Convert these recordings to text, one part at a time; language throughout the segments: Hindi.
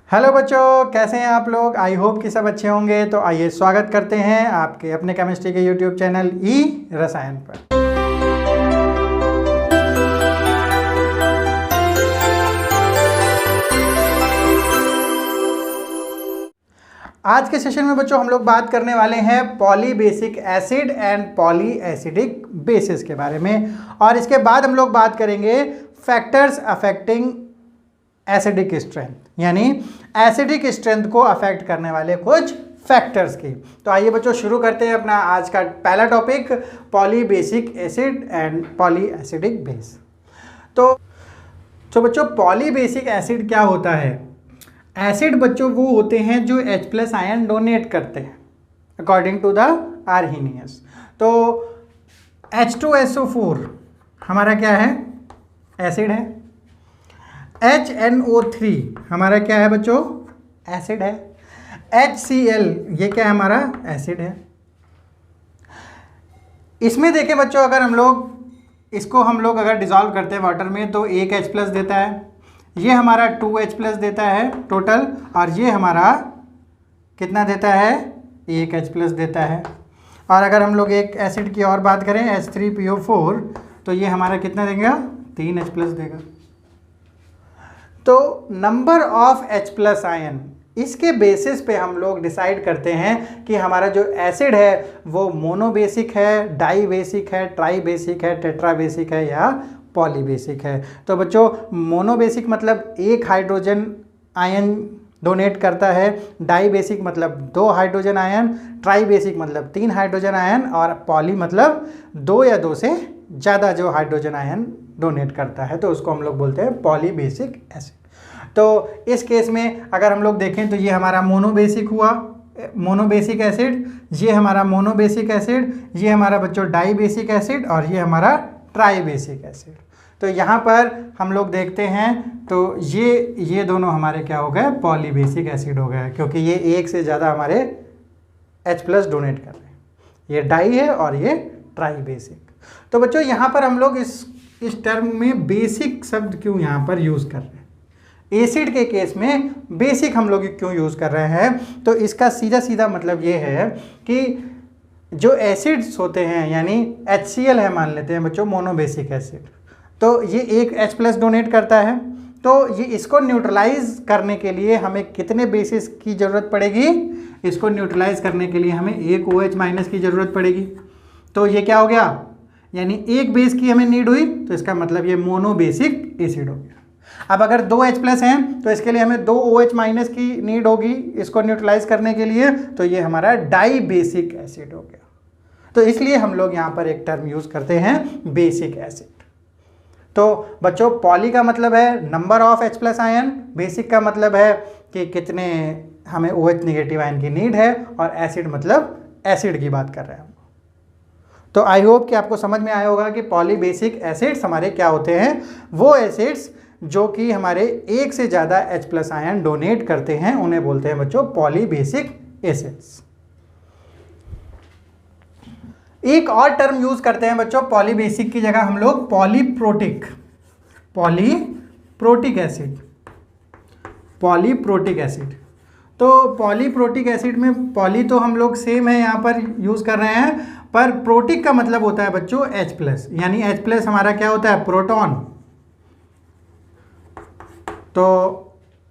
हेलो बच्चों, कैसे हैं आप लोग। आई होप कि सब अच्छे होंगे। तो आइए स्वागत करते हैं आपके अपने केमिस्ट्री के यूट्यूब चैनल ई रसायन पर। आज के सेशन में बच्चों हम लोग बात करने वाले हैं polybasic acid and poly acidic basis के बारे में, और इसके बाद हम लोग बात करेंगे फैक्टर्स अफेक्टिंग एसिडिक स्ट्रेंथ, यानी एसिडिक स्ट्रेंथ को अफेक्ट करने वाले कुछ फैक्टर्स की। तो आइए बच्चों शुरू करते हैं अपना आज का पहला topic, polybasic acid and poly acidic base. तो बच्चों पॉलीबेसिक एसिड क्या होता है। एसिड बच्चों वो होते हैं जो H+ आयन डोनेट करते हैं अकॉर्डिंग टू द आर्हीनियस। तो H2SO4 हमारा क्या है, एसिड है। HNO3 हमारा क्या है बच्चों, एसिड है। HCl ये क्या है, हमारा एसिड है। इसमें देखें बच्चों, अगर हम लोग अगर डिसॉल्व करते हैं वाटर में तो एक H+ देता है, ये हमारा 2H+ देता है टोटल, और ये हमारा कितना देता है, एक H+ देता है। और अगर हम लोग एक एसिड की और बात करें H3PO4 तो ये हमारा कितना देगा, 3H+ देगा। तो नंबर ऑफ H+ आयन, इसके बेसिस पे हम लोग डिसाइड करते हैं कि हमारा जो एसिड है वो मोनोबेसिक है, डाई बेसिक है, ट्राई बेसिक है, टेट्रा बेसिक है या पॉलीबेसिक है। तो बच्चों मोनोबेसिक मतलब एक हाइड्रोजन आयन डोनेट करता है, डाई बेसिक मतलब 2 हाइड्रोजन आयन, ट्राई बेसिक मतलब 3 हाइड्रोजन आयन, और पॉली मतलब 2 या 2 से ज़्यादा जो हाइड्रोजन आयन डोनेट करता है, तो उसको हम लोग बोलते हैं पॉलीबेसिक एसिड। तो इस केस में अगर हम लोग देखें तो ये हमारा मोनोबेसिक हुआ, मोनोबेसिक एसिड, ये हमारा मोनोबेसिक एसिड, ये हमारा बच्चों डाई बेसिक एसिड, और ये हमारा ट्राई बेसिक एसिड। तो यहाँ पर हम लोग देखते हैं तो ये दोनों हमारे क्या हो गए, पॉलीबेसिक एसिड हो गए, क्योंकि ये एक से ज़्यादा हमारे H+ डोनेट कर रहे हैं। ये डाई है और ये ट्राई बेसिक। तो बच्चों यहाँ पर हम लोग इस टर्म में बेसिक शब्द क्यों यहाँ पर यूज़ कर रहे हैं, एसिड के केस में बेसिक हम लोग क्यों यूज़ कर रहे हैं। तो इसका सीधा सीधा मतलब ये है कि जो एसिड्स होते हैं, यानी HCl है मान लेते हैं बच्चों, मोनोबेसिक एसिड, तो ये एक H+ डोनेट करता है। तो ये इसको न्यूट्रलाइज करने के लिए हमें कितने बेसिस की ज़रूरत पड़ेगी, इसको न्यूट्रलाइज करने के लिए हमें एक OH- की ज़रूरत पड़ेगी। तो ये क्या हो गया, यानी एक बेस की हमें नीड हुई, तो इसका मतलब ये मोनोबेसिक एसिड हो गया। अब अगर 2 H+ हैं तो इसके लिए हमें 2 OH- की नीड होगी इसको न्यूट्रलाइज करने के लिए, तो ये हमारा डाई बेसिक एसिड हो गया। तो इसलिए हम लोग यहाँ पर एक टर्म यूज़ करते हैं बेसिक एसिड। तो बच्चों पॉली का मतलब है number of H+ ion, basic का मतलब है कि कितने हमें OH- आयन की नीड है, और एसिड मतलब एसिड की बात कर रहे हैं हम। तो आई होप कि आपको समझ में आया होगा कि पॉलीबेसिक एसिड्स हमारे क्या होते हैं, वो एसिड्स जो कि हमारे एक से ज़्यादा H+ आयन डोनेट करते हैं, उन्हें बोलते हैं बच्चों पॉलीबेसिक एसिड्स। एक और टर्म यूज करते हैं बच्चों पॉलीबेसिक की जगह हम लोग पॉलीप्रोटिक एसिड, पॉलीप्रोटिक एसिड। तो पॉलीप्रोटिक एसिड में पॉली तो हम लोग सेम है यहाँ पर यूज कर रहे हैं, पर प्रोटिक का मतलब होता है बच्चों H+, यानी H+ हमारा क्या होता है, प्रोटॉन। तो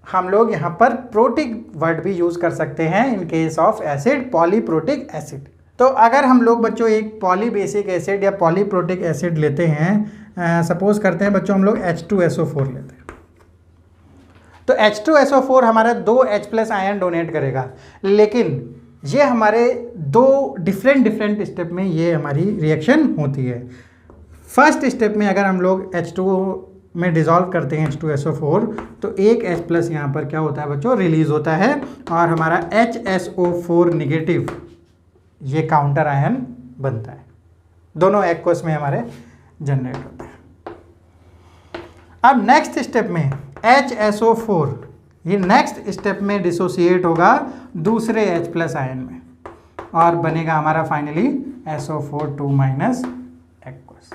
हम लोग यहाँ पर प्रोटिक वर्ड भी यूज कर सकते हैं in case of acid, polyprotic acid. तो अगर हम लोग बच्चों एक पॉलीबेसिक एसिड या पॉलीप्रोटिक एसिड लेते हैं, सपोज करते हैं बच्चों हम लोग H2SO4 लेते हैं, तो H2SO4 हमारा 2 H+ आयन डोनेट करेगा, लेकिन ये हमारे 2 डिफरेंट स्टेप में ये हमारी रिएक्शन होती है। फर्स्ट स्टेप में अगर हम लोग H2 में डिसॉल्व करते हैं H2SO4 तो एक H+ यहाँ पर क्या होता है बच्चों, रिलीज होता है, और हमारा HSO4 नेगेटिव ये काउंटर आयन बनता है। दोनों एक्वस में हमारे जनरेट होते हैं। अब नेक्स्ट स्टेप में HSO4 ये नेक्स्ट स्टेप में डिसोसिएट होगा दूसरे H+ आयन में, और बनेगा हमारा फाइनली SO4 एक्वस।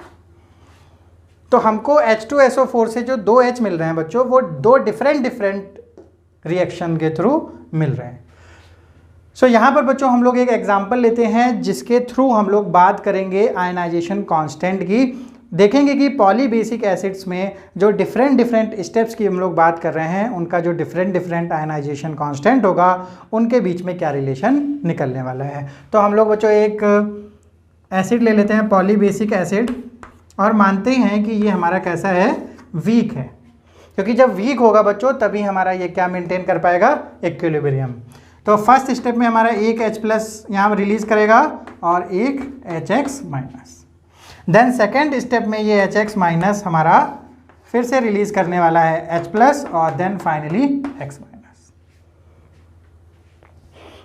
तो हमको H2SO4 से जो 2 H मिल रहे हैं बच्चों, वो 2 डिफरेंट रिएक्शन के थ्रू मिल रहे हैं। सो यहाँ पर बच्चों हम लोग एक एग्जांपल लेते हैं जिसके थ्रू हम लोग बात करेंगे आयनाइजेशन कांस्टेंट की। देखेंगे कि पॉलीबेसिक एसिड्स में जो डिफरेंट स्टेप्स की हम लोग बात कर रहे हैं उनका जो डिफरेंट आयनाइजेशन कांस्टेंट होगा उनके बीच में क्या रिलेशन निकलने वाला है। तो हम लोग बच्चों एक एसिड ले लेते हैं, पॉलीबेसिक एसिड, और मानते हैं कि ये हमारा कैसा है, वीक है, क्योंकि जब वीक होगा बच्चों तभी हमारा ये क्या मेंटेन कर पाएगा, इक्विलिब्रियम। तो फर्स्ट स्टेप में हमारा एक H+ यहाँ रिलीज करेगा और एक HX-। देन सेकेंड स्टेप में ये HX- हमारा फिर से रिलीज करने वाला है H+ और देन फाइनली X-।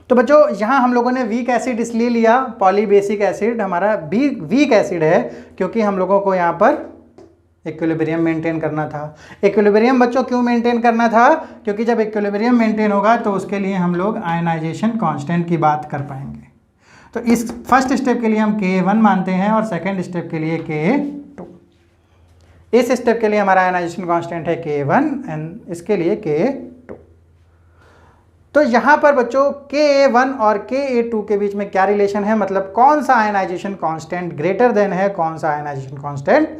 तो बच्चों यहाँ हम लोगों ने वीक एसिड इसलिए लिया, पॉलीबेसिक एसिड हमारा वीक एसिड है क्योंकि हम लोगों को यहाँ पर इक्विलिब्रियम मेंटेन करना था। इक्विलिब्रियम बच्चों क्यों मेंटेन करना था, क्योंकि जब इक्विलिब्रियम मेंटेन होगा तो उसके लिए हम लोग आयनाइजेशन कांस्टेंट की बात कर पाएंगे। तो इस फर्स्ट स्टेप के लिए हम Ka1 मानते हैं और सेकंड स्टेप के लिए Ka2। इस स्टेप के लिए हमारा आयनाइजेशन कांस्टेंट है Ka1 एंड इसके लिए Ka2। तो यहाँ पर बच्चों Ka1 और Ka2 के बीच में क्या रिलेशन है, मतलब कौन सा आयनाइजेशन कांस्टेंट ग्रेटर देन है, कौन सा आयनाइजेशन कांस्टेंट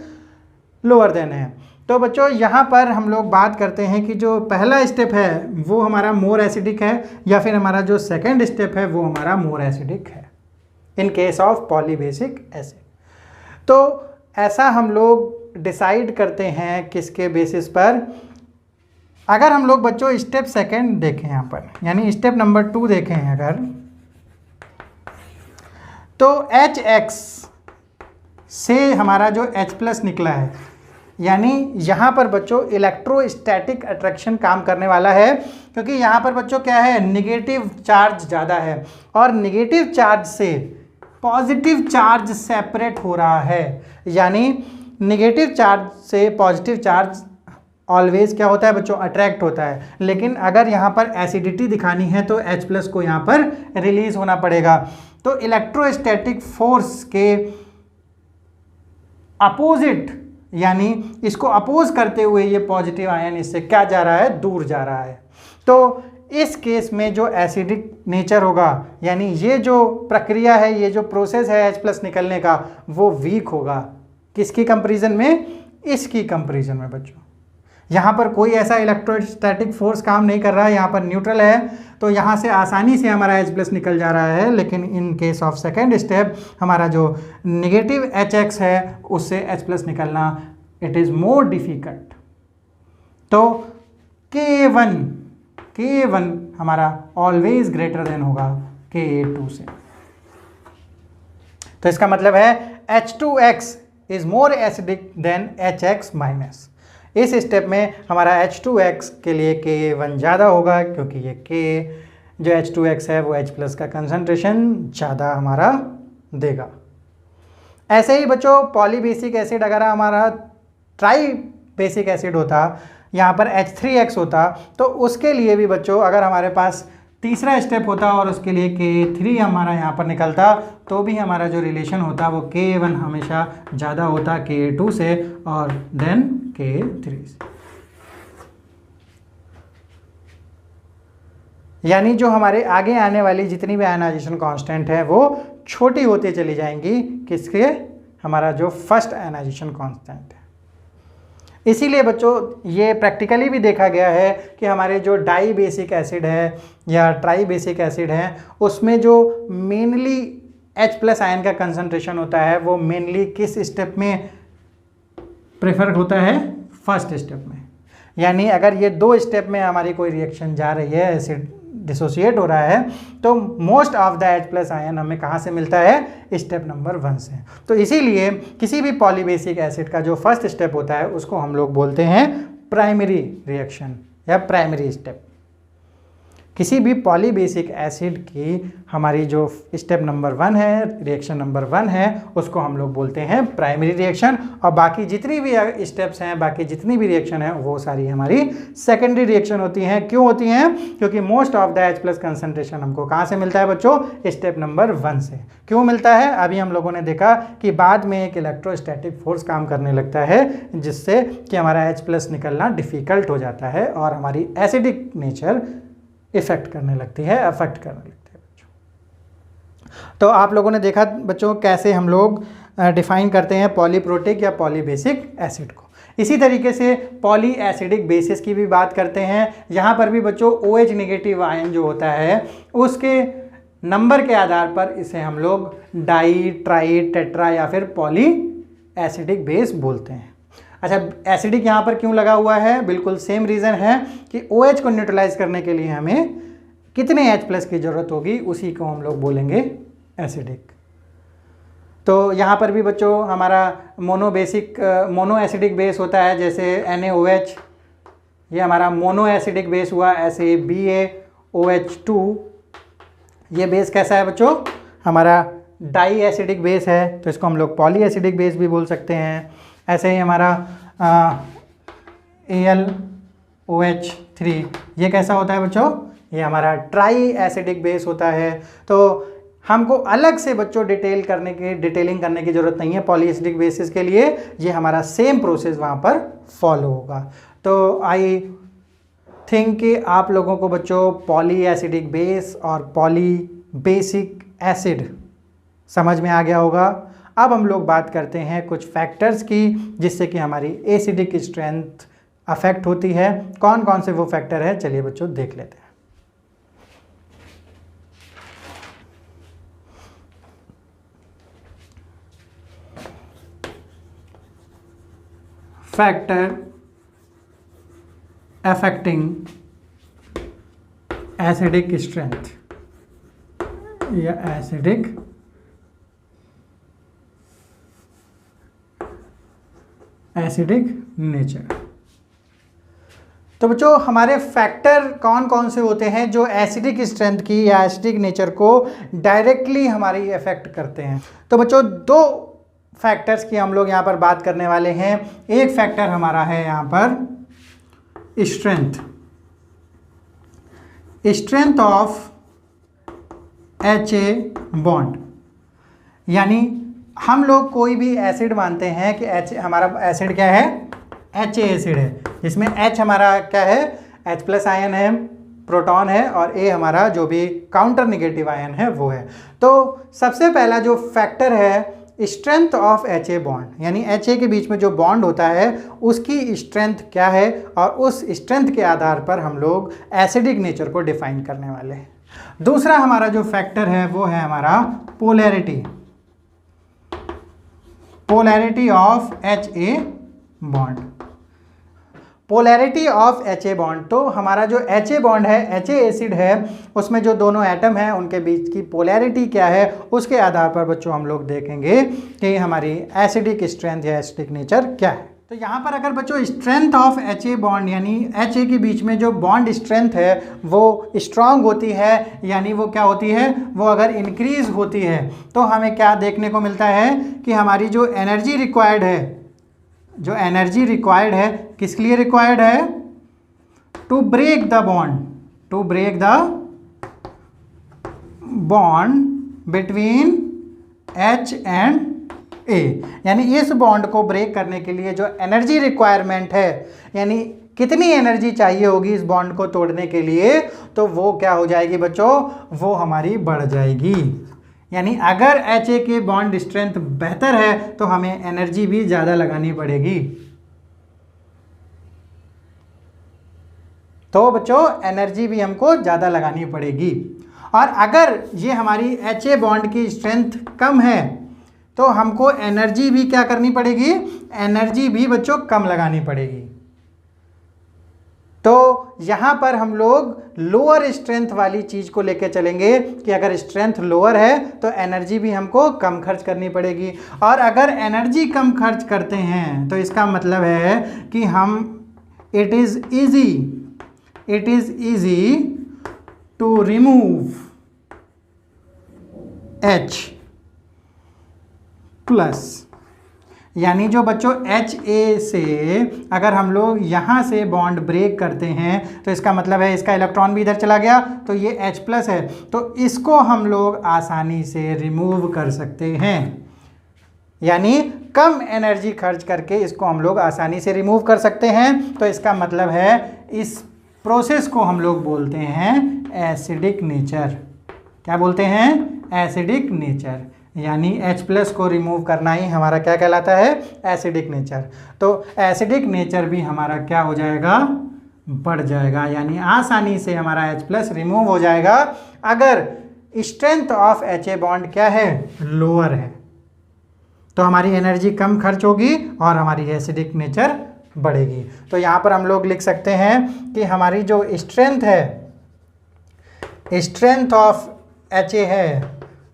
लोअर देन है। तो बच्चों यहाँ पर हम लोग बात करते हैं कि जो पहला स्टेप है वो हमारा मोर एसिडिक है या फिर हमारा जो सेकंड स्टेप है वो हमारा मोर एसिडिक है in case of polybasic acid. तो ऐसा हम लोग डिसाइड करते हैं किसके बेसिस पर, अगर हम लोग बच्चों स्टेप सेकंड देखें यहाँ पर, यानी स्टेप नंबर 2 देखें अगर, तो HX से हमारा जो H+ निकला है, यानी यहाँ पर बच्चों इलेक्ट्रोस्टैटिक अट्रैक्शन काम करने वाला है, क्योंकि यहाँ पर बच्चों क्या है, निगेटिव चार्ज ज़्यादा है और निगेटिव चार्ज से पॉजिटिव चार्ज सेपरेट हो रहा है। यानी निगेटिव चार्ज से पॉजिटिव चार्ज ऑलवेज क्या होता है बच्चों, अट्रैक्ट होता है। लेकिन अगर यहाँ पर एसिडिटी दिखानी है तो H+ को यहाँ पर रिलीज होना पड़ेगा। तो इलेक्ट्रोस्टैटिक फोर्स के अपोजिट, यानी इसको अपोज करते हुए ये पॉजिटिव आयन इससे क्या जा रहा है, दूर जा रहा है। तो इस केस में जो एसिडिक नेचर होगा, यानी ये जो प्रक्रिया है, ये जो प्रोसेस है H+ निकलने का, वो वीक होगा। किसकी कंपैरिजन में, इसकी कंपैरिजन में बच्चों। यहाँ पर कोई ऐसा इलेक्ट्रोस्टैटिक फोर्स काम नहीं कर रहा है, यहाँ पर न्यूट्रल है, तो यहाँ से आसानी से हमारा H+ निकल जा रहा है। लेकिन in case of second step हमारा जो निगेटिव HX है उससे H+ निकलना इट इज़ मोर डिफिकल्ट। तो Ka1 हमारा ऑलवेज ग्रेटर देन होगा Ka2 से। तो इसका मतलब है H2X is more acidic then HX-। इस स्टेप में हमारा H2X के लिए Ka1 ज़्यादा होगा, क्योंकि ये K जो H2X है वो H+ का कंसंट्रेशन ज़्यादा हमारा देगा। ऐसे ही बच्चों पॉलीबेसिक एसिड अगर हमारा ट्राई बेसिक एसिड होता, यहाँ पर H3X होता, तो उसके लिए भी बच्चों अगर हमारे पास तीसरा स्टेप होता और उसके लिए Ka3 हमारा यहाँ पर निकलता, तो भी हमारा जो रिलेशन होता वो Ka1 हमेशा ज़्यादा होता Ka2 से और देन Ka3 से। यानी जो हमारे आगे आने वाली जितनी भी आयनाइजेशन कांस्टेंट है वो छोटी होती चली जाएंगी, किसके, हमारा जो फर्स्ट आयनाइजेशन कांस्टेंट है। इसीलिए बच्चों ये प्रैक्टिकली भी देखा गया है कि हमारे जो डाई बेसिक एसिड है या ट्राई बेसिक एसिड है उसमें जो मेनली H+ आयन का कंसंट्रेशन होता है वो मेनली किस स्टेप में प्रेफर होता है, फर्स्ट स्टेप में। यानी अगर ये 2 स्टेप में हमारी कोई रिएक्शन जा रही है, एसिड डिसोसिएट हो रहा है, तो most of the H+ ion हमें कहाँ से मिलता है, स्टेप नंबर 1 से। तो इसीलिए किसी भी पॉलीबेसिक एसिड का जो फर्स्ट स्टेप होता है उसको हम लोग बोलते हैं प्राइमरी रिएक्शन या प्राइमरी स्टेप। किसी भी पॉलीबेसिक एसिड की हमारी जो स्टेप नंबर 1 है, रिएक्शन नंबर 1 है, उसको हम लोग बोलते हैं प्राइमरी रिएक्शन, और बाकी जितनी भी स्टेप्स हैं, बाकी जितनी भी रिएक्शन है वो सारी हमारी सेकेंडरी रिएक्शन होती हैं। क्यों होती हैं? क्योंकि most of the H+ concentration हमको कहाँ से मिलता है बच्चों? स्टेप नंबर 1 से। क्यों मिलता है? अभी हम लोगों ने देखा कि बाद में एक इलेक्ट्रोस्टैटिक फोर्स काम करने लगता है जिससे कि हमारा H+ निकलना डिफिकल्ट हो जाता है और हमारी एसिडिक नेचर अफेक्ट करने लगती है बच्चों। तो आप लोगों ने देखा बच्चों कैसे हम लोग डिफाइन करते हैं पॉलीप्रोटिक या पॉलीबेसिक एसिड को। इसी तरीके से पॉली एसिडिक बेसिस की भी बात करते हैं। यहाँ पर भी बच्चों OH नेगेटिव आयन जो होता है उसके नंबर के आधार पर इसे हम लोग डाई, ट्राई, टेट्रा या फिर पॉली एसिडिक बेस बोलते हैं। अच्छा, एसिडिक यहाँ पर क्यों लगा हुआ है? बिल्कुल सेम रीज़न है कि OH को न्यूट्रलाइज करने के लिए हमें कितने H+ की ज़रूरत होगी, उसी को हम लोग बोलेंगे एसिडिक। तो यहाँ पर भी बच्चों हमारा मोनो एसिडिक बेस होता है, जैसे NaOH, ये हमारा मोनो एसिडिक बेस हुआ। ऐसे BaOH2, ये बेस कैसा है बच्चों? हमारा डाई एसिडिक बेस है, तो इसको हम लोग पॉली एसिडिक बेस भी बोल सकते हैं। ऐसे ही हमारा AlOH3, ये कैसा होता है बच्चों? ये हमारा ट्राई एसिडिक बेस होता है। तो हमको अलग से बच्चों डिटेलिंग करने की ज़रूरत नहीं है पॉली एसिडिक बेसिस के लिए, ये हमारा सेम प्रोसेस वहाँ पर फॉलो होगा। तो आई थिंक कि आप लोगों को बच्चों पॉली एसिडिक बेस और पॉली बेसिक एसिड समझ में आ गया होगा। अब हम लोग बात करते हैं कुछ फैक्टर्स की जिससे कि हमारी एसिडिक स्ट्रेंथ अफेक्ट होती है। कौन कौन से वो फैक्टर है, चलिए बच्चों देख लेते हैं। फैक्टर अफेक्टिंग एसिडिक स्ट्रेंथ या एसिडिक नेचर। तो बच्चों हमारे फैक्टर कौन कौन से होते हैं जो एसिडिक स्ट्रेंथ की या एसिडिक नेचर को डायरेक्टली हमारी अफेक्ट करते हैं? तो बच्चों दो फैक्टर्स की हम लोग यहाँ पर बात करने वाले हैं। एक फैक्टर हमारा है यहाँ पर स्ट्रेंथ ऑफ HA बॉन्ड, यानी हम लोग कोई भी एसिड मानते हैं कि हमारा एसिड क्या है? HA एसिड है, जिसमें H हमारा क्या है? H+ आयन है, प्रोटॉन है, और A हमारा जो भी काउंटर निगेटिव आयन है वो है। तो सबसे पहला जो फैक्टर है स्ट्रेंथ ऑफ HA बॉन्ड, यानी HA के बीच में जो बॉन्ड होता है उसकी स्ट्रेंथ क्या है, और उस स्ट्रेंथ के आधार पर हम लोग एसिडिक नेचर को डिफाइन करने वाले हैं। दूसरा हमारा जो फैक्टर है वो है हमारा polarity of HA bond. Polarity of HA bond, तो हमारा जो HA बॉन्ड है, HA एसिड है, उसमें जो दोनों एटम हैं उनके बीच की पोलैरिटी क्या है, उसके आधार पर बच्चों हम लोग देखेंगे कि हमारी एसिडिक स्ट्रेंथ या एसिडिक नेचर क्या है। तो यहाँ पर अगर बच्चों स्ट्रेंथ ऑफ HA बॉन्ड, यानी HA के बीच में जो बॉन्ड स्ट्रेंथ है वो स्ट्रांग होती है, यानी वो क्या होती है, वो अगर इंक्रीज होती है तो हमें क्या देखने को मिलता है कि हमारी जो एनर्जी रिक्वायर्ड है, किसके लिए रिक्वायर्ड है? To break the bond between H and A, यानी इस बॉन्ड को ब्रेक करने के लिए जो एनर्जी रिक्वायरमेंट है, यानी कितनी एनर्जी चाहिए होगी इस बॉन्ड को तोड़ने के लिए, तो वो क्या हो जाएगी बच्चों? वो हमारी बढ़ जाएगी। यानी अगर HA के बॉन्ड स्ट्रेंथ बेहतर है तो हमें एनर्जी भी ज़्यादा लगानी पड़ेगी। तो बच्चों एनर्जी भी हमको ज़्यादा लगानी पड़ेगी। और अगर ये हमारी HA बॉन्ड की स्ट्रेंथ कम है तो हमको एनर्जी भी क्या करनी पड़ेगी? एनर्जी भी बच्चों कम लगानी पड़ेगी। तो यहाँ पर हम लोग लोअर स्ट्रेंथ वाली चीज़ को लेकर चलेंगे कि अगर स्ट्रेंथ लोअर है तो एनर्जी भी हमको कम खर्च करनी पड़ेगी, और अगर एनर्जी कम खर्च करते हैं तो इसका मतलब है कि हम it is easy to remove H plus, यानी जो बच्चों HA से अगर हम लोग यहाँ से बॉन्ड ब्रेक करते हैं तो इसका मतलब है इसका इलेक्ट्रॉन भी इधर चला गया, तो ये H प्लस है, तो इसको हम लोग आसानी से रिमूव कर सकते हैं, यानी कम एनर्जी खर्च करके इसको हम लोग आसानी से रिमूव कर सकते हैं। तो इसका मतलब है इस प्रोसेस को हम लोग बोलते हैं एसिडिक नेचर। क्या बोलते हैं? एसिडिक नेचर, यानी H प्लस को रिमूव करना ही हमारा क्या कहलाता है? Acidic nature. तो एसिडिक नेचर भी हमारा क्या हो जाएगा? बढ़ जाएगा, यानी आसानी से हमारा H प्लस रिमूव हो जाएगा अगर स्ट्रेंथ ऑफ HA बॉन्ड क्या है? लोअर है। तो हमारी एनर्जी कम खर्च होगी और हमारी एसिडिक नेचर बढ़ेगी। तो यहाँ पर हम लोग लिख सकते हैं कि हमारी जो स्ट्रेंथ है, स्ट्रेंथ ऑफ HA है,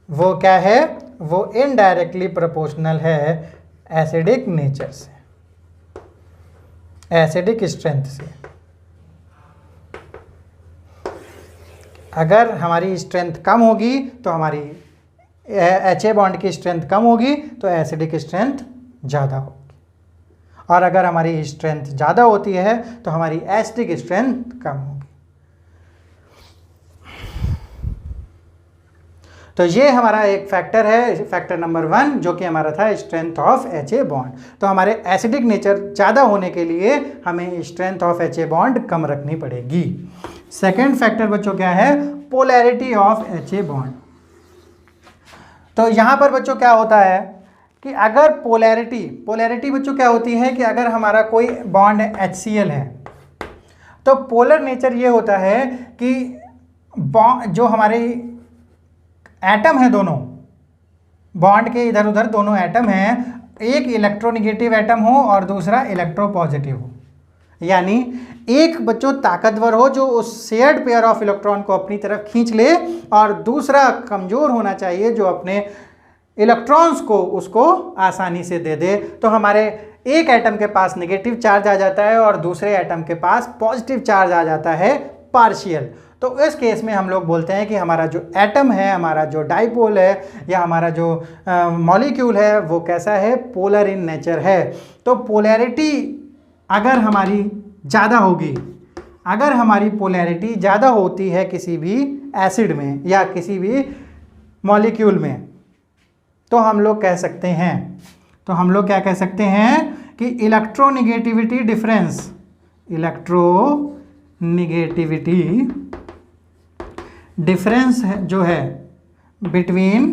वो क्या है? वो इनडायरेक्टली प्रोपोर्शनल है एसिडिक नेचर से, एसिडिक स्ट्रेंथ से। अगर हमारी स्ट्रेंथ कम होगी तो हमारी HA बॉन्ड की स्ट्रेंथ कम होगी तो एसिडिक स्ट्रेंथ ज़्यादा होगी, और अगर हमारी स्ट्रेंथ ज़्यादा होती है तो हमारी एसिडिक स्ट्रेंथ कम होगी। तो ये हमारा एक फैक्टर है, फैक्टर नंबर 1, जो कि हमारा था स्ट्रेंथ ऑफ HA बॉन्ड। तो हमारे एसिडिक नेचर ज़्यादा होने के लिए हमें स्ट्रेंथ ऑफ HA बॉन्ड कम रखनी पड़ेगी। सेकेंड फैक्टर बच्चों क्या है? Polarity of HA bond. तो यहाँ पर बच्चों क्या होता है कि अगर पोलैरिटी बच्चों क्या होती है कि अगर हमारा कोई बॉन्ड HCl है तो पोलर नेचर ये होता है कि जो हमारे एटम है, दोनों बॉन्ड के इधर उधर दोनों एटम हैं, एक इलेक्ट्रोनेगेटिव एटम हो और दूसरा इलेक्ट्रोपॉजिटिव हो, यानी एक बच्चों ताकतवर हो जो उस शेयर्ड पेयर ऑफ इलेक्ट्रॉन को अपनी तरफ खींच ले, और दूसरा कमज़ोर होना चाहिए जो अपने इलेक्ट्रॉन्स को उसको आसानी से दे दे। तो हमारे एक एटम के पास नेगेटिव चार्ज आ जाता है और दूसरे एटम के पास पॉजिटिव चार्ज आ जाता है पार्शियल। तो इस केस में हम लोग बोलते हैं कि हमारा जो एटम है, हमारा जो डाइपोल है या हमारा जो मॉलिक्यूल है वो कैसा है? पोलर इन नेचर है। तो पोलैरिटी अगर हमारी ज़्यादा होगी, अगर हमारी पोलैरिटी ज़्यादा होती है किसी भी एसिड में या किसी भी मॉलिक्यूल में, तो हम लोग कह सकते हैं, तो हम लोग क्या कह सकते हैं कि इलेक्ट्रोनेगेटिविटी डिफरेंस, इलेक्ट्रोनेगेटिविटी डिफरेंस जो है बिटवीन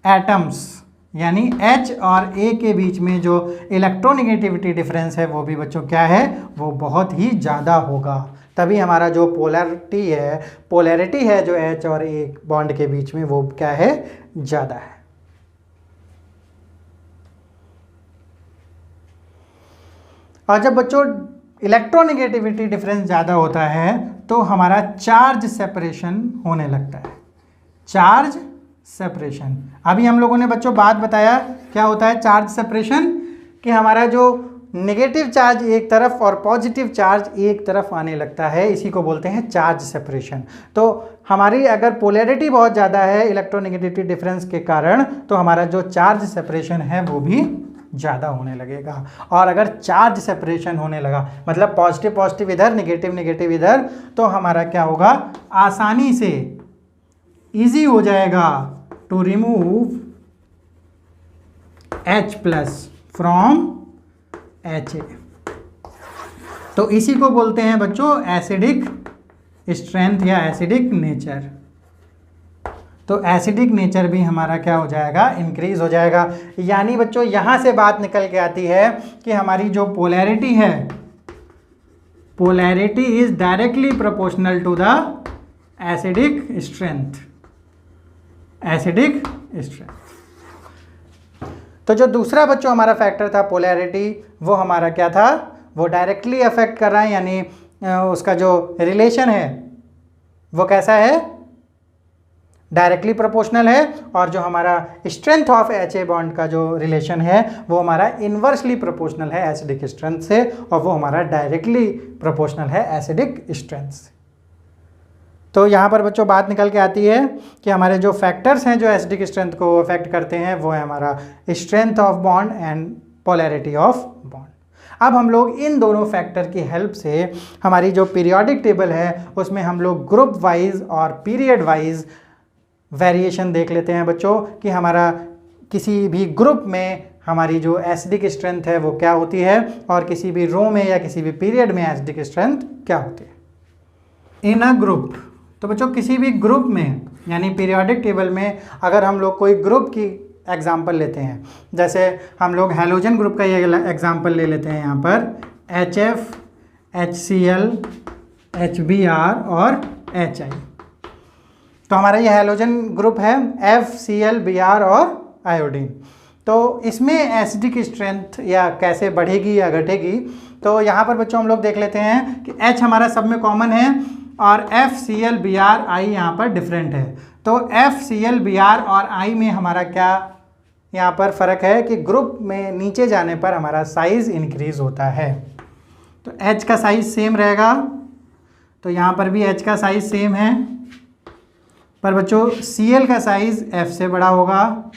एटम्स, यानी H और A के बीच में जो इलेक्ट्रोनेगेटिविटी डिफरेंस है वो भी बच्चों क्या है? वो बहुत ही ज़्यादा होगा। तभी हमारा जो पोलैरिटी है जो H और A बॉन्ड के बीच में वो क्या है? ज़्यादा है। और जब बच्चों इलेक्ट्रोनेगेटिविटी डिफरेंस ज़्यादा होता है तो हमारा चार्ज सेपरेशन होने लगता है। चार्ज सेपरेशन, अभी हम लोगों ने बच्चों बात बताया क्या होता है चार्ज सेपरेशन, कि हमारा जो नेगेटिव चार्ज एक तरफ और पॉजिटिव चार्ज एक तरफ आने लगता है, इसी को बोलते हैं चार्ज सेपरेशन। तो हमारी अगर पोलैरिटी बहुत ज़्यादा है इलेक्ट्रोनेगेटिविटी डिफरेंस के कारण, तो हमारा जो चार्ज सेपरेशन है वो भी ज़्यादा होने लगेगा। और अगर चार्ज सेपरेशन होने लगा, मतलब पॉजिटिव पॉजिटिव इधर, नेगेटिव नेगेटिव इधर, तो हमारा क्या होगा? आसानी से इजी हो जाएगा to remove H plus from HA। तो इसी को बोलते हैं बच्चों एसिडिक स्ट्रेंथ या एसिडिक नेचर। तो एसिडिक नेचर भी हमारा क्या हो जाएगा? इंक्रीज हो जाएगा। यानी बच्चों यहाँ से बात निकल के आती है कि हमारी जो पोलैरिटी है, polarity is directly proportional to the acidic strength, acidic strength. तो जो दूसरा बच्चों हमारा फैक्टर था पोलैरिटी, वो हमारा क्या था? वो डायरेक्टली अफेक्ट कर रहा है, यानी उसका जो रिलेशन है वो कैसा है? डायरेक्टली प्रोपोर्शनल है। और जो हमारा स्ट्रेंथ ऑफ HA बॉन्ड का जो रिलेशन है वो हमारा इन्वर्सली प्रोपोर्शनल है एसिडिक स्ट्रेंथ से, और वो हमारा डायरेक्टली प्रोपोर्शनल है एसिडिक स्ट्रेंथ से। तो यहाँ पर बच्चों बात निकल के आती है कि हमारे जो फैक्टर्स हैं जो एसिडिक स्ट्रेंथ को अफेक्ट करते हैं वो है हमारा strength of bond and polarity of bond. अब हम लोग इन दोनों फैक्टर की हेल्प से हमारी जो पीरियोडिक टेबल है उसमें हम लोग ग्रुप वाइज और पीरियड वाइज वेरिएशन देख लेते हैं बच्चों कि हमारा किसी भी ग्रुप में हमारी जो एसिडिक स्ट्रेंथ है वो क्या होती है और किसी भी रो में या किसी भी पीरियड में एसिडिक स्ट्रेंथ क्या होती है इन अ ग्रुप। तो बच्चों किसी भी ग्रुप में यानी पीरियोडिक टेबल में अगर हम लोग कोई ग्रुप की एग्जाम्पल लेते हैं, जैसे हम लोग हैलोजन ग्रुप का ये एग्जाम्पल ले लेते हैं यहाँ पर HF, HCl, HBr और HI। तो हमारा ये हैलोजन ग्रुप है FCl, Br और आयोडीन। तो इसमें एसिडिक स्ट्रेंथ या कैसे बढ़ेगी या घटेगी, तो यहाँ पर बच्चों हम लोग देख लेते हैं कि H हमारा सब में कॉमन है और FCl, Br, I यहाँ पर डिफरेंट है। तो FCl, Br और I में हमारा क्या यहाँ पर फ़र्क है कि ग्रुप में नीचे जाने पर हमारा साइज़ इंक्रीज़ होता है। तो H का साइज़ सेम रहेगा, तो यहाँ पर भी H का साइज़ सेम है, पर बच्चों Cl का साइज़ F से बड़ा होगा,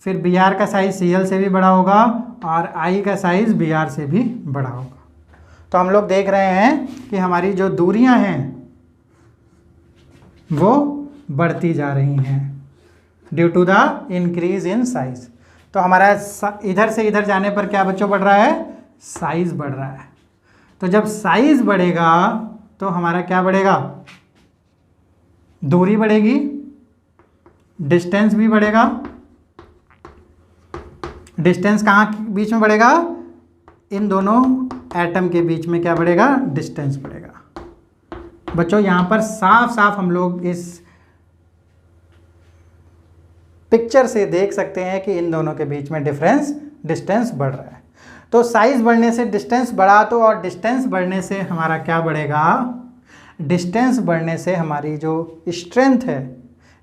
फिर Br का साइज़ Cl से भी बड़ा होगा और I का साइज़ Br से भी बड़ा होगा। तो हम लोग देख रहे हैं कि हमारी जो दूरियां हैं वो बढ़ती जा रही हैं due to the increase in size. तो हमारा इधर से इधर जाने पर क्या बच्चों बढ़ रहा है, साइज बढ़ रहा है। तो जब साइज बढ़ेगा तो हमारा क्या बढ़ेगा, दूरी बढ़ेगी, डिस्टेंस भी बढ़ेगा। डिस्टेंस कहाँ बीच में बढ़ेगा, इन दोनों एटम के बीच में क्या बढ़ेगा, डिस्टेंस बढ़ेगा। बच्चों यहाँ पर साफ साफ हम लोग इस पिक्चर से देख सकते हैं कि इन दोनों के बीच में डिस्टेंस बढ़ रहा है। तो साइज बढ़ने से डिस्टेंस बढ़ा, तो और डिस्टेंस बढ़ने से हमारा क्या बढ़ेगा, डिस्टेंस बढ़ने से हमारी जो स्ट्रेंथ है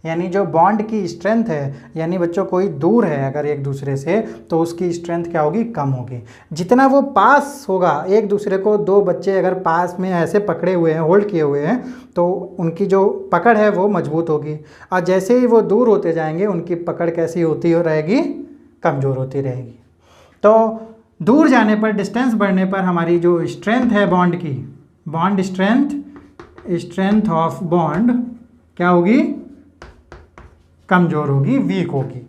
यानी जो बॉन्ड की स्ट्रेंथ है, यानी बच्चों कोई दूर है अगर एक दूसरे से तो उसकी स्ट्रेंथ क्या होगी, कम होगी। जितना वो पास होगा एक दूसरे को, दो बच्चे अगर पास में ऐसे पकड़े हुए हैं, होल्ड किए हुए हैं, तो उनकी जो पकड़ है वो मजबूत होगी। और जैसे ही वो दूर होते जाएंगे उनकी पकड़ कैसी होती हो रहेगी, कमज़ोर होती रहेगी। तो दूर जाने पर, डिस्टेंस बढ़ने पर हमारी जो स्ट्रेंथ है बॉन्ड की, बॉन्ड स्ट्रेंथ ऑफ बॉन्ड क्या होगी, कमज़ोर होगी, वीक होगी।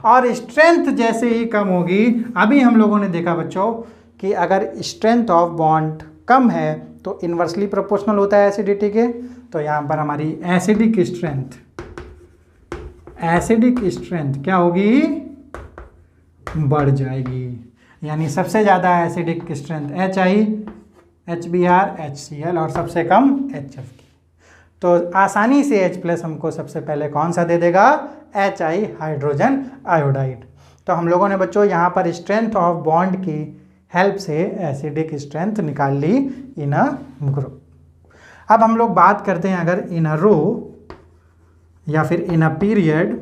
और स्ट्रेंथ जैसे ही कम होगी, अभी हम लोगों ने देखा बच्चों कि अगर स्ट्रेंथ ऑफ बॉन्ड कम है तो इन्वर्सली प्रोपोर्शनल होता है एसिडिटी के। तो यहाँ पर हमारी एसिडिक स्ट्रेंथ क्या होगी, बढ़ जाएगी। यानी सबसे ज़्यादा acidic strength HI, HBr, HCl और सबसे कम HF की। तो आसानी से H+ हमको सबसे पहले कौन सा दे देगा, HI, हाइड्रोजन आयोडाइड। तो हम लोगों ने बच्चों यहाँ पर स्ट्रेंथ ऑफ बॉन्ड की हेल्प से एसिडिक स्ट्रेंथ निकाल ली इन अ ग्रुप। अब हम लोग बात करते हैं अगर इन अ रो या फिर इन अ पीरियड,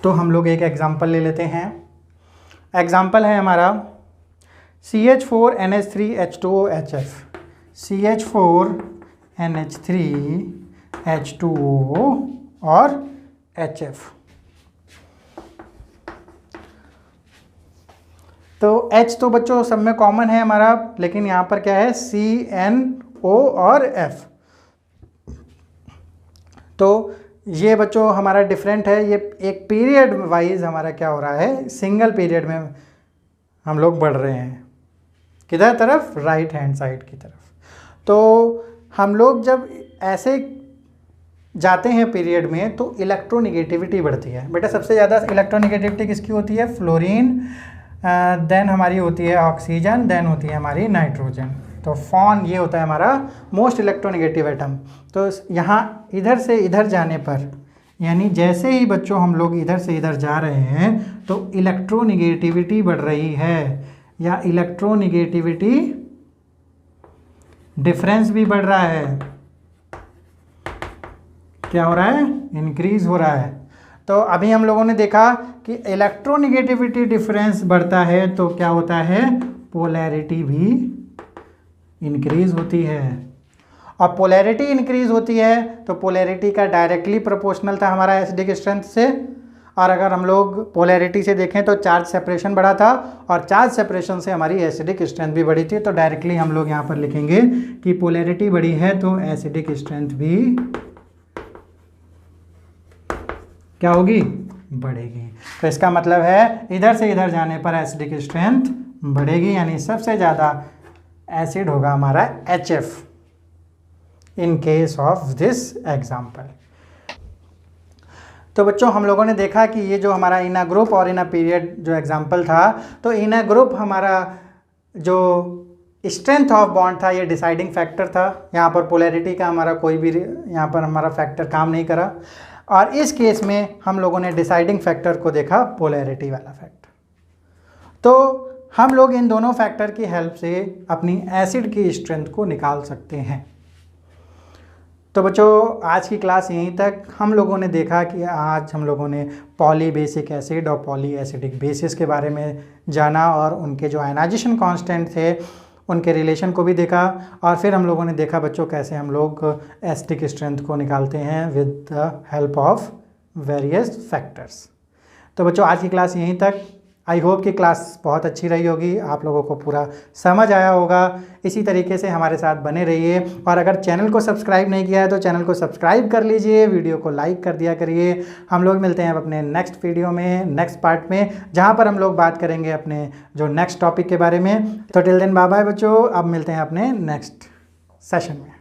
तो हम लोग एक एग्जांपल ले लेते हैं। एग्जांपल है हमारा CH4 NH3 H2O HF, CH4 NH3 H2O और HF। तो H तो बच्चों सब में कॉमन है हमारा, लेकिन यहाँ पर क्या है, CNO और F। तो ये बच्चों हमारा डिफरेंट है, ये एक पीरियड वाइज हमारा क्या हो रहा है, सिंगल पीरियड में हम लोग बढ़ रहे हैं। किधर तरफ, राइट हैंड साइड की तरफ। तो हम लोग जब ऐसे जाते हैं पीरियड में तो इलेक्ट्रोनिगेटिविटी बढ़ती है। बेटा सबसे ज़्यादा इलेक्ट्रोनिगेटिविटी किसकी होती है, फ्लोरीन, देन हमारी होती है ऑक्सीजन, देन होती है हमारी नाइट्रोजन। तो फॉन ये होता है हमारा मोस्ट इलेक्ट्रोनिगेटिव एटम। तो यहाँ इधर से इधर जाने पर, यानी जैसे ही बच्चों हम लोग इधर से इधर जा रहे हैं तो इलेक्ट्रोनिगेटिविटी बढ़ रही है, या इलेक्ट्रोनिगेटिविटी डिफरेंस भी बढ़ रहा है। क्या हो रहा है, इंक्रीज हो रहा है। तो अभी हम लोगों ने देखा कि इलेक्ट्रोनिगेटिविटी डिफरेंस बढ़ता है तो क्या होता है, पोलैरिटी भी इंक्रीज होती है। और पोलैरिटी इंक्रीज होती है तो पोलैरिटी का डायरेक्टली प्रोपोर्शनल था हमारा एसिडिक स्ट्रेंथ से। और अगर हम लोग पोलैरिटी से देखें तो चार्ज सेपरेशन बढ़ा था और चार्ज सेपरेशन से हमारी एसिडिक स्ट्रेंथ भी बढ़ी थी। तो डायरेक्टली हम लोग यहाँ पर लिखेंगे कि पोलैरिटी बढ़ी है तो एसिडिक स्ट्रेंथ भी क्या होगी, बढ़ेगी। तो इसका मतलब है इधर से इधर जाने पर एसिडिक स्ट्रेंथ बढ़ेगी, यानी सबसे ज़्यादा एसिड होगा हमारा HF in case of this example. तो बच्चों हम लोगों ने देखा कि ये जो हमारा इनर ग्रुप और इनर पीरियड जो एग्जाम्पल था, तो इनर ग्रुप हमारा जो स्ट्रेंथ ऑफ बॉन्ड था ये डिसाइडिंग फैक्टर था। यहाँ पर पोलैरिटी का हमारा कोई भी यहाँ पर हमारा फैक्टर काम नहीं करा। और इस केस में हम लोगों ने डिसाइडिंग फैक्टर को देखा पोलैरिटी वाला फैक्टर। तो हम लोग इन दोनों फैक्टर की हेल्प से अपनी एसिड की स्ट्रेंथ को निकाल सकते हैं। तो बच्चों आज की क्लास यहीं तक। हम लोगों ने देखा कि आज हम लोगों ने पॉलीबेसिक एसिड और पॉली एसिडिक बेसिस के बारे में जाना और उनके जो आयनाइजेशन कांस्टेंट थे उनके रिलेशन को भी देखा। और फिर हम लोगों ने देखा बच्चों कैसे हम लोग एसिडिक स्ट्रेंथ को निकालते हैं with the help of various factors. तो बच्चों आज की क्लास यहीं तक। आई होप कि क्लास बहुत अच्छी रही होगी, आप लोगों को पूरा समझ आया होगा। इसी तरीके से हमारे साथ बने रहिए और अगर चैनल को सब्सक्राइब नहीं किया है तो चैनल को सब्सक्राइब कर लीजिए, वीडियो को लाइक कर दिया करिए। हम लोग मिलते हैं अपने नेक्स्ट वीडियो में, नेक्स्ट पार्ट में, जहां पर हम लोग बात करेंगे अपने जो नेक्स्ट टॉपिक के बारे में। तो टिल देन बाय बाय बच्चों, अब मिलते हैं अपने नेक्स्ट सेशन में।